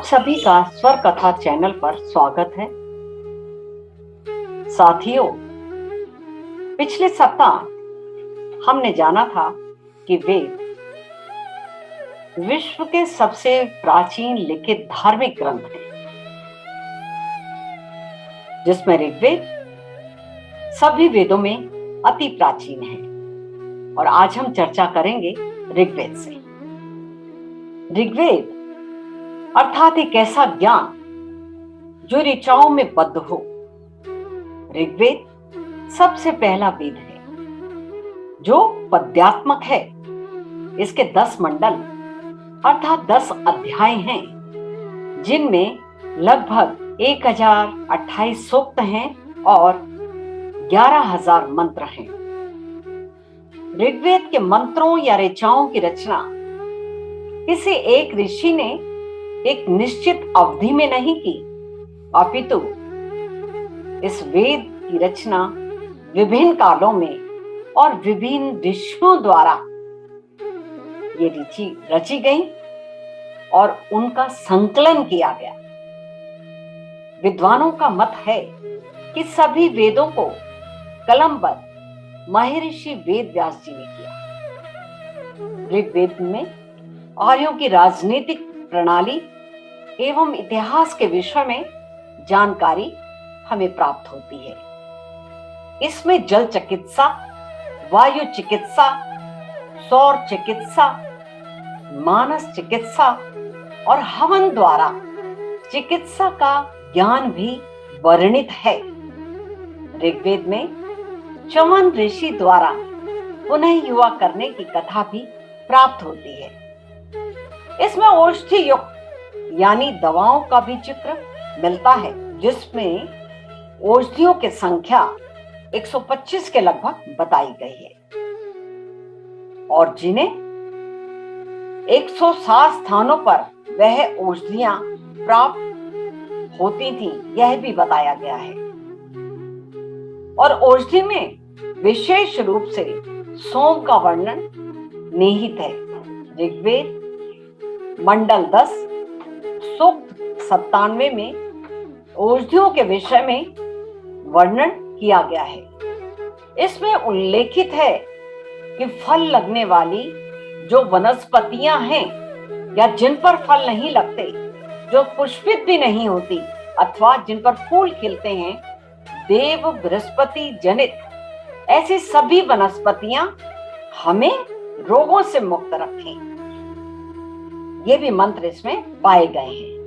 सभी का स्वर कथा चैनल पर स्वागत है। साथियों, पिछले सप्ताह हमने जाना था कि वेद विश्व के सबसे प्राचीन लिखित धार्मिक ग्रंथ हैं, जिसमें ऋग्वेद सभी वेदों में अति प्राचीन है। और आज हम चर्चा करेंगे ऋग्वेद से। ऋग्वेद अर्थात एक ऐसा ज्ञान जो ऋचाओं में बद्ध हो। ऋग्वेद सबसे पहला वेद है जो पद्यात्मक है। इसके 10 मंडल अर्थात 10 अध्याय हैं, जिनमें लगभग 1028 सूक्त हैं और 11,000 मंत्र हैं। ऋग्वेद के मंत्रों या ऋचाओं की रचना किसी एक ऋषि ने एक निश्चित अवधि में नहीं की, अपितु इस वेद की रचना विभिन्न कालों में और विभिन्न ऋषियों द्वारा ये रची गई और उनका संकलन किया गया। विद्वानों का मत है कि सभी वेदों को कलमबद्ध महर्षि वेद व्यास जी ने किया। ऋग्वेद में आर्यों की राजनीतिक प्रणाली एवं इतिहास के विषय में जानकारी हमें प्राप्त होती है। इसमें जल चिकित्सा, वायु चिकित्सा, सौर चिकित्सा, मानस चिकित्सा और हवन द्वारा चिकित्सा का ज्ञान भी वर्णित है। ऋग्वेद में च्यवन ऋषि द्वारा पुनः युवा करने की कथा भी प्राप्त होती है। इसमें औषधि युक्त यानी दवाओं का भी चित्र मिलता है, जिसमें औषधियों की संख्या 125 के लगभग बताई गई है और जिन्हें 107 स्थानों पर वह औषधियां प्राप्त होती थी, यह भी बताया गया है। और औषधि में विशेष रूप से सोम का वर्णन निहित है। ऋग्वेद मंडल 10 सूक्त 97 में औषधियों के विषय में वर्णन किया गया है। इसमें उल्लेखित है कि फल लगने वाली जो वनस्पतियां हैं या जिन पर फल नहीं लगते, जो पुष्पित भी नहीं होती अथवा जिन पर फूल खिलते हैं, देव बृहस्पति जनित ऐसी सभी वनस्पतियां हमें रोगों से मुक्त रखें। ये भी मंत्र इसमें पाए गए हैं।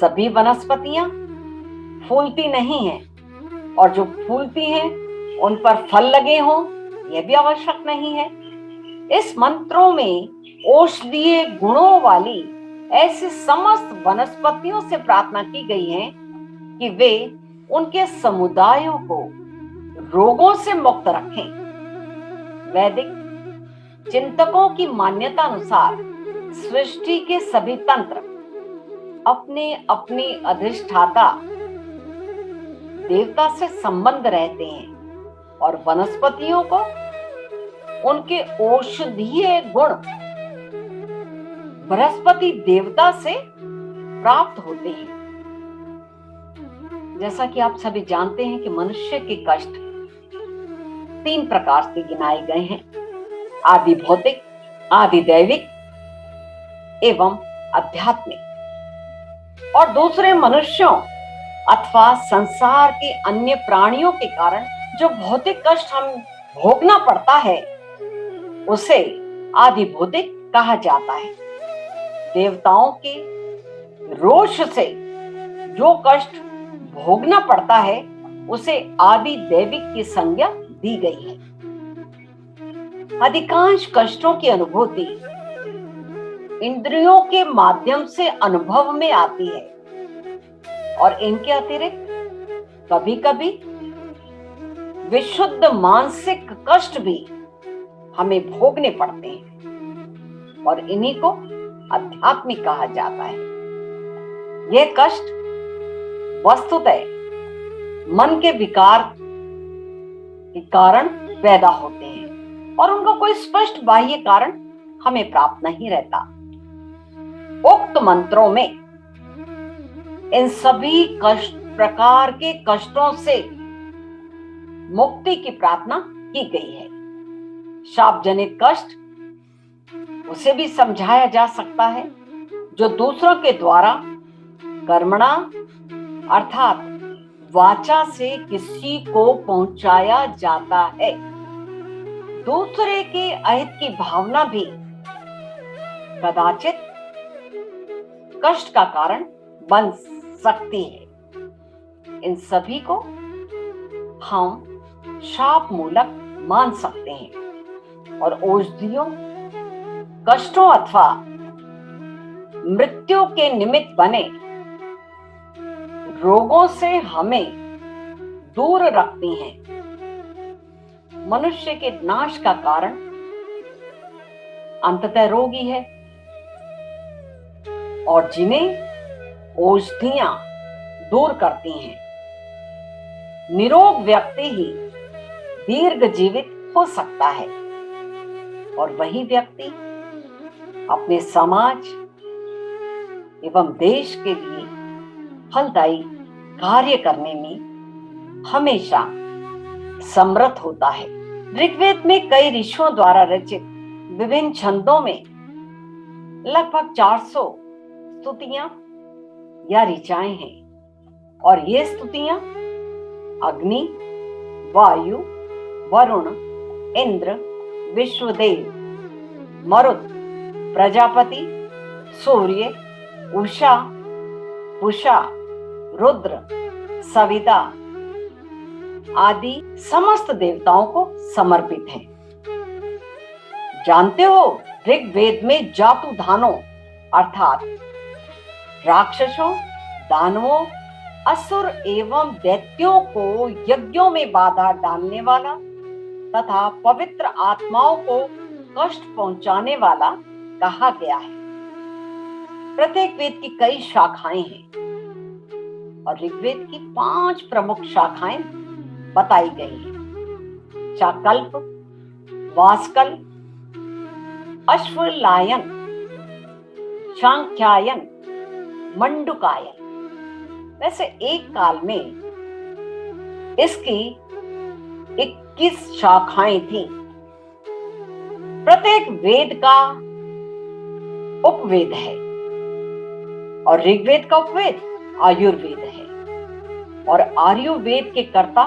सभी वनस्पतियां फूलती नहीं हैं और जो फूलती हैं उन पर फल लगे हों, यह भी आवश्यक नहीं है। इस मंत्रों में औषधीय गुणों वाली ऐसी समस्त वनस्पतियों से प्रार्थना की गई है कि वे उनके समुदायों को रोगों से मुक्त रखें। वैदिक चिंतकों की मान्यता अनुसार सृष्टि के सभी तंत्र अपने अपनी अधिष्ठाता देवता से संबंध रहते हैं और वनस्पतियों को उनके औषधीय गुण बृहस्पति देवता से प्राप्त होते हैं। जैसा कि आप सभी जानते हैं कि मनुष्य के कष्ट 3 प्रकार से गिनाए गए हैं: आदि भौतिक, आदि दैविक एवं आध्यात्मिक। और दूसरे मनुष्यों अथवा संसार के अन्य प्राणियों के कारण जो भौतिक कष्ट हम भोगना पड़ता है, उसे आदि भौतिक कहा जाता है। देवताओं के रोष से जो कष्ट भोगना पड़ता है, उसे आदि दैविक की संज्ञा दी गई है। अधिकांश कष्टों की अनुभूति इंद्रियों के माध्यम से अनुभव में आती है और इनके अतिरिक्त कभी कभी विशुद्ध मानसिक कष्ट भी हमें भोगने पड़ते हैं और इन्हीं को आध्यात्मिक कहा जाता है। यह कष्ट वस्तुतः मन के विकार के कारण पैदा होते हैं और उनका कोई स्पष्ट बाह्य कारण हमें प्राप्त नहीं रहता। उक्त मंत्रों में इन सभी प्रकार के कष्टों से मुक्ति की प्रार्थना की गई है। शाप जनित कष्ट उसे भी समझाया जा सकता है जो दूसरों के द्वारा कर्मणा अर्थात वाचा से किसी को पहुंचाया जाता है। दूसरे के अहित की भावना भी कदाचित कष्ट का कारण बन सकती है। इन सभी को हम शाप मूलक मान सकते हैं और औषधियों कष्टों अथवा मृत्यु के निमित्त बने रोगों से हमें दूर रखती हैं। मनुष्य के नाश का कारण अंततः रोग ही है और जिन्हें औषधियां दूर करती हैं। निरोग व्यक्ति ही दीर्घ जीवित हो सकता है और वही व्यक्ति अपने समाज एवं देश के लिए फलदायी कार्य करने में हमेशा समर्थ होता है। ऋग्वेद में कई ऋषियों द्वारा रचित विभिन्न छंदों में लगभग 400 स्तुतियां या ऋचाएं हैं और ये स्तुतियां अग्नि, वायु, वरुण, इंद्र, विश्वदेव, मरुत, प्रजापति, सूर्य, उषा, पुषा, रुद्र, सविता आदि समस्त देवताओं को समर्पित हैं। जानते हो ऋग्वेद में जातुधानों अर्थात राक्षसों, दानवों, असुर एवं दैत्यों को यज्ञों में बाधा डालने वाला तथा पवित्र आत्माओं को कष्ट पहुंचाने वाला कहा गया है। प्रत्येक वेद की कई शाखाएं हैं और ऋग्वेद की 5 प्रमुख शाखाएं बताई गई हैं। चाकल्प, वासकल, अश्वलायन, सांख्यायन, मंडुकायन। वैसे एक काल में इसकी 21 शाखाएं थी। प्रत्येक वेद का उपवेद है और ऋग्वेद का उपवेद आयुर्वेद है और आयुर्वेद के कर्ता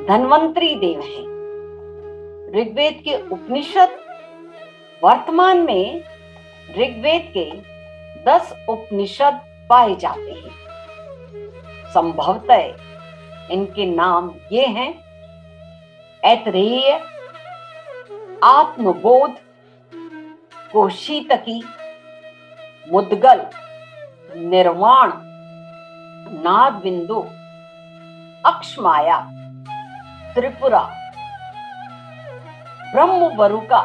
धन्वंतरी देव हैं। ऋग्वेद के उपनिषद वर्तमान में ऋग्वेद के 10 उपनिषद पाए जाते हैं। संभवतः इनके नाम ये हैं: ऐतरेय, आत्मबोध, कौशीतकी, मुद्गल, निर्वाण, नाद बिंदु, अक्षमाया, त्रिपुरा, ब्रह्म वरुका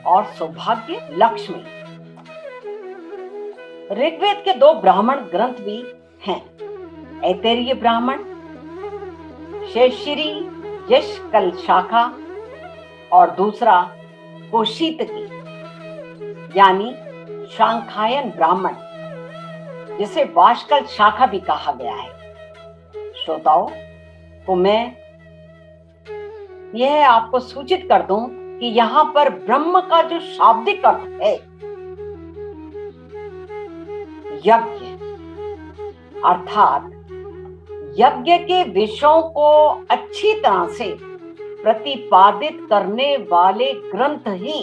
और सौभाग्य लक्ष्मी। ऋग्वेद के 2 ब्राह्मण ग्रंथ भी हैं: ऐतरेय ब्राह्मण, शेषिरी यश कल शाखा और दूसरा कौशीतकी यानी सांख्यायन ब्राह्मण, जिसे वाशकल शाखा भी कहा गया है। श्रोताओं को मैं यह आपको सूचित कर दूं कि यहाँ पर ब्रह्म का जो शाब्दिक अर्थ है यज्ञ, अर्थात यज्ञ के विषयों को अच्छी तरह से प्रतिपादित करने वाले ग्रंथ ही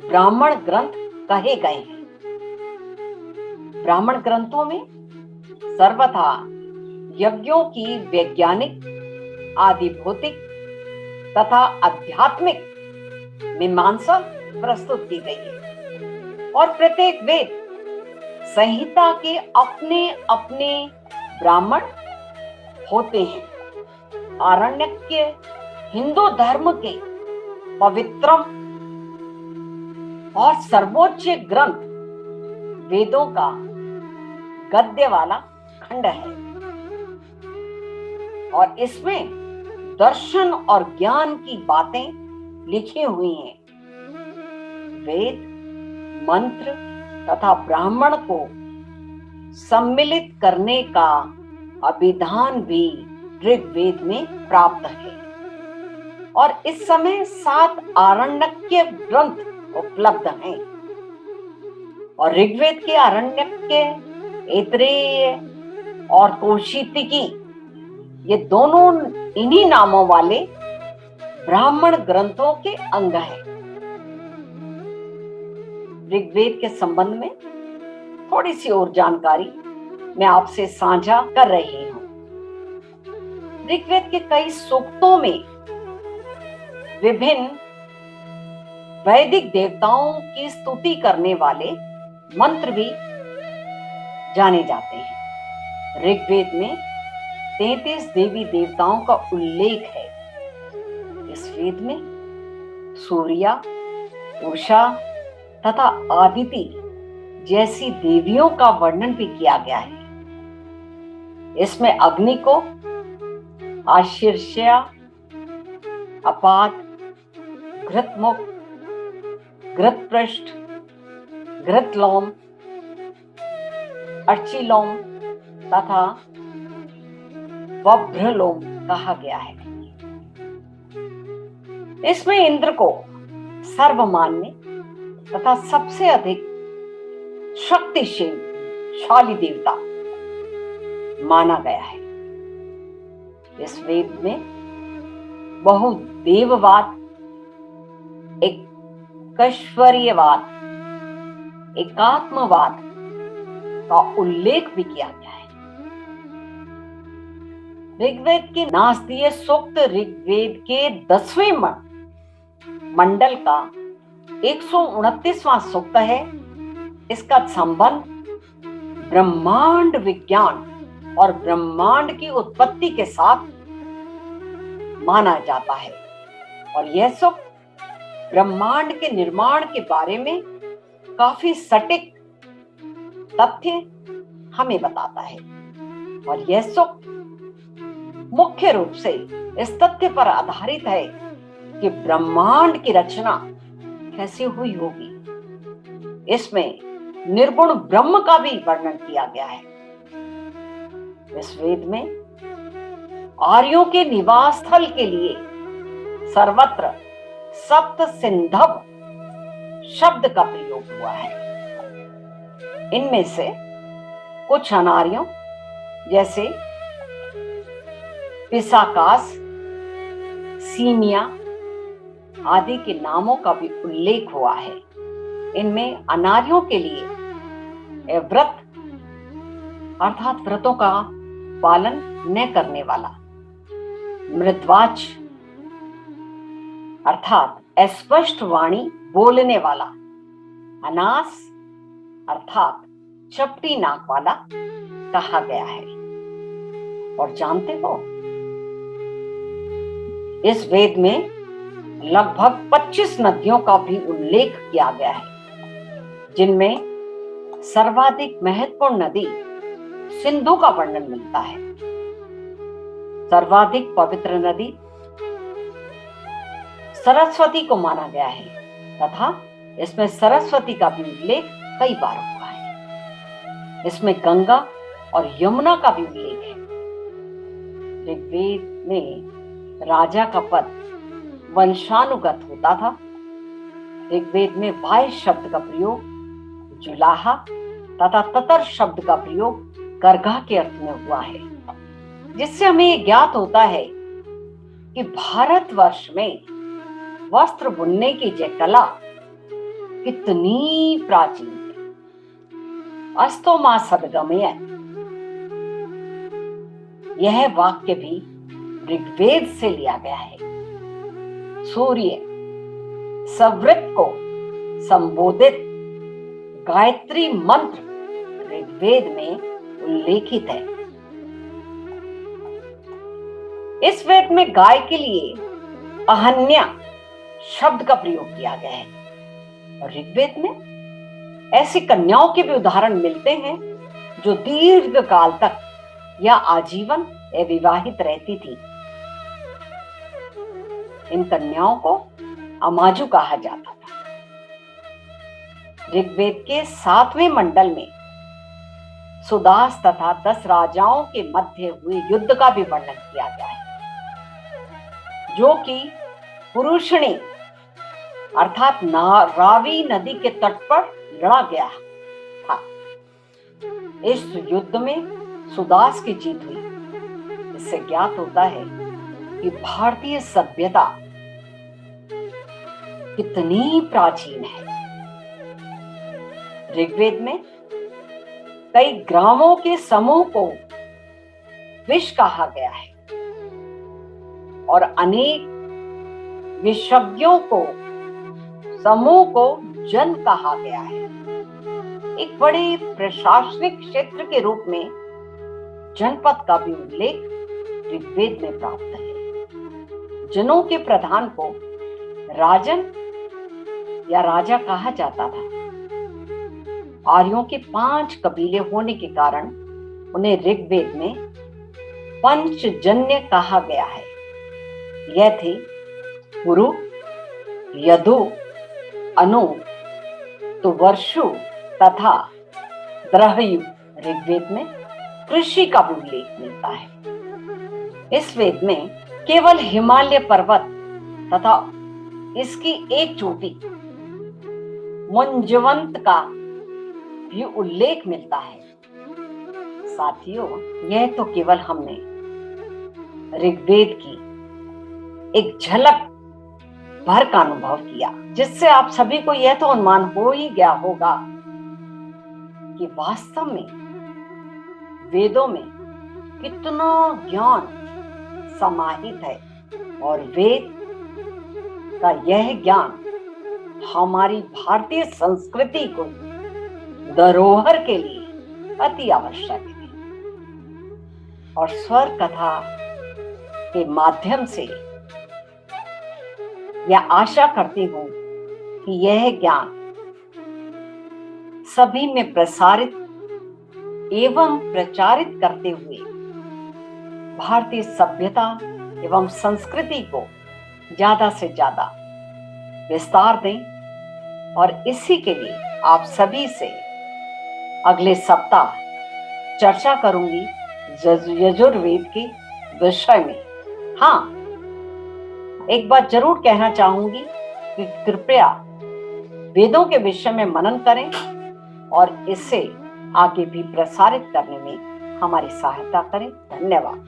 ब्राह्मण ग्रंथ कहे गए हैं। ब्राह्मण ग्रंथों में सर्वथा यज्ञों की वैज्ञानिक, आदि भौतिक तथा आध्यात्मिक मीमांसा प्रस्तुत की गई है और प्रत्येक वेद संहिता के अपने अपने ब्राह्मण होते हैं। आरण्यक हिंदू धर्म के पवित्रम और सर्वोच्च ग्रंथ वेदों का गद्य वाला खंड है और इसमें दर्शन और ज्ञान की बातें लिखी हुई हैं। वेद, मंत्र तथा ब्राह्मण को सम्मिलित करने का अभिधान भी ऋग्वेद में प्राप्त है और इस समय 7 आरण्यक ग्रंथ उपलब्ध हैं और ऋग्वेद के आरण्यक, ऐतरेय और कौशितकी, ये दोनों इन्हीं नामों वाले ब्राह्मण ग्रंथों के अंग हैं। ऋग्वेद के संबंध में थोड़ी सी और जानकारी मैं आपसे साझा कर रही हूं। ऋग्वेद के कई सूक्तों में विभिन्न वैदिक देवताओं की स्तुति करने वाले मंत्र भी जाने जाते हैं। ऋग्वेद में 33 देवी देवताओं का उल्लेख है। इस वेद में सूर्या, उषा तथा आदिति जैसी देवियों का वर्णन भी किया गया है। इसमें अग्नि को आशीर्ष्या, अपात, घृतमुख, घृतपृष्ठ, घृतलोम, अर्चिलोम तथा वभ्रलोम कहा गया है। इसमें इंद्र को सर्वमान्य तथा सबसे अधिक शक्तिशाली देवता माना गया है। इस वेद में बहुदेववाद, एकश्वर्यवाद, एकात्मवाद का उल्लेख भी किया गया है। ऋग्वेद के नास्तीय सूक्त ऋग्वेद के 10वें मंडल का 129वां सूक्त है। इसका संबंध ब्रह्मांड विज्ञान और ब्रह्मांड की उत्पत्ति के साथ माना जाता है और यह सूक्त ब्रह्मांड के निर्माण के बारे में काफी सटीक तथ्य हमें बताता है और यह सूक्त मुख्य रूप से इस तथ्य पर आधारित है कि ब्रह्मांड की रचना कैसे हुई होगी। इसमें निर्गुण ब्रह्म का भी वर्णन किया गया है। इस वेद में आर्यों के निवास स्थल के लिए सर्वत्र सप्त सिंधव शब्द का प्रयोग हुआ है। इनमें से कुछ अनार्यों जैसे पिसाकास, सीमिया आदि के नामों का भी उल्लेख हुआ है। इनमें अनार्यों के लिए व्रत अर्थात व्रतों का पालन न करने वाला, मृद्वाच अर्थात अस्पष्ट वाणी बोलने वाला, अनास अर्थात चपटी नाक वाला कहा गया है। और जानते हो, इस वेद में लगभग 25 नदियों का भी उल्लेख किया गया है, जिनमें सर्वाधिक महत्वपूर्ण नदी सिंधु का वर्णन मिलता है। सर्वाधिक पवित्र नदी सरस्वती को माना गया है तथा इसमें सरस्वती का भी उल्लेख कई बार हुआ है। इसमें गंगा और यमुना का भी उल्लेख है। ऋग्वेद में राजा का पद वंशानुगत होता था। ऋग्वेद में वाय शब्द का प्रयोग जुलाहा तथा ततर शब्द का प्रयोग गर्गा के अर्थ में हुआ है, जिससे हमें यह ज्ञात होता है कि भारतवर्ष में वस्त्र बुनने की यह कला कितनी प्राचीन है। अस्तो मा सद्गमय, यह वाक्य भी ऋग्वेद से लिया गया है। सूर्य सवृत को संबोधित गायत्री मंत्र ऋग्वेद में उल्लेखित है। इस वेद में गाय के लिए अहन्या शब्द का प्रयोग किया गया है और ऋग्वेद में ऐसी कन्याओं के भी उदाहरण मिलते हैं जो दीर्घ काल तक या आजीवन अविवाहित रहती थी। इन कन्याओं को अमाजु कहा जाता था। ऋग्वेद के 7वें मंडल में सुदास तथा 10 राजाओं के मध्य हुए युद्ध का भी वर्णन किया गया है, जो कि पुरुषणी अर्थात रावी नदी के तट पर लड़ा गया था। इस युद्ध में सुदास की जीत हुई। इससे ज्ञात होता है कि भारतीय सभ्यता कितनी प्राचीन है। ऋग्वेद में कई ग्रामों के समूह को विश्व कहा गया है और अनेक विशेषज्ञों को समूह को जन कहा गया है। एक बड़े प्रशासनिक क्षेत्र के रूप में जनपद का भी उल्लेख ऋग्वेद में प्राप्त है। जनों के प्रधान को राजन या राजा कहा जाता था। आर्यों के 5 कबीले होने के कारण उन्हें ऋग्वेद में पंचजन्य कहा गया है। यह थे पुरु, यदु, अनु, तुवर्षु तथा द्रहयु। ऋग्वेद में कृषि का भी उल्लेख मिलता है। इस वेद में केवल हिमालय पर्वत तथा इसकी एक चोटी मुंजवंत का भी उल्लेख मिलता है। साथियों, यह तो केवल हमने ऋग्वेद की एक झलक भर का अनुभव किया, जिससे आप सभी को यह तो अनुमान हो ही गया होगा कि वास्तव में वेदों में कितना ज्ञान समाहित है और वेद का यह ज्ञान हमारी भारतीय संस्कृति को धरोहर के लिए अति आवश्यक है। और स्वर कथा के माध्यम से यह आशा करती हूं कि यह ज्ञान सभी में प्रसारित एवं प्रचारित करते हुए भारतीय सभ्यता एवं संस्कृति को ज्यादा से ज्यादा विस्तार दें। और इसी के लिए आप सभी से अगले सप्ताह चर्चा करूंगी यजुर्वेद के विषय में। हाँ, एक बात जरूर कहना चाहूंगी कि कृपया वेदों के विषय में मनन करें और इसे आगे भी प्रसारित करने में हमारी सहायता करें। धन्यवाद।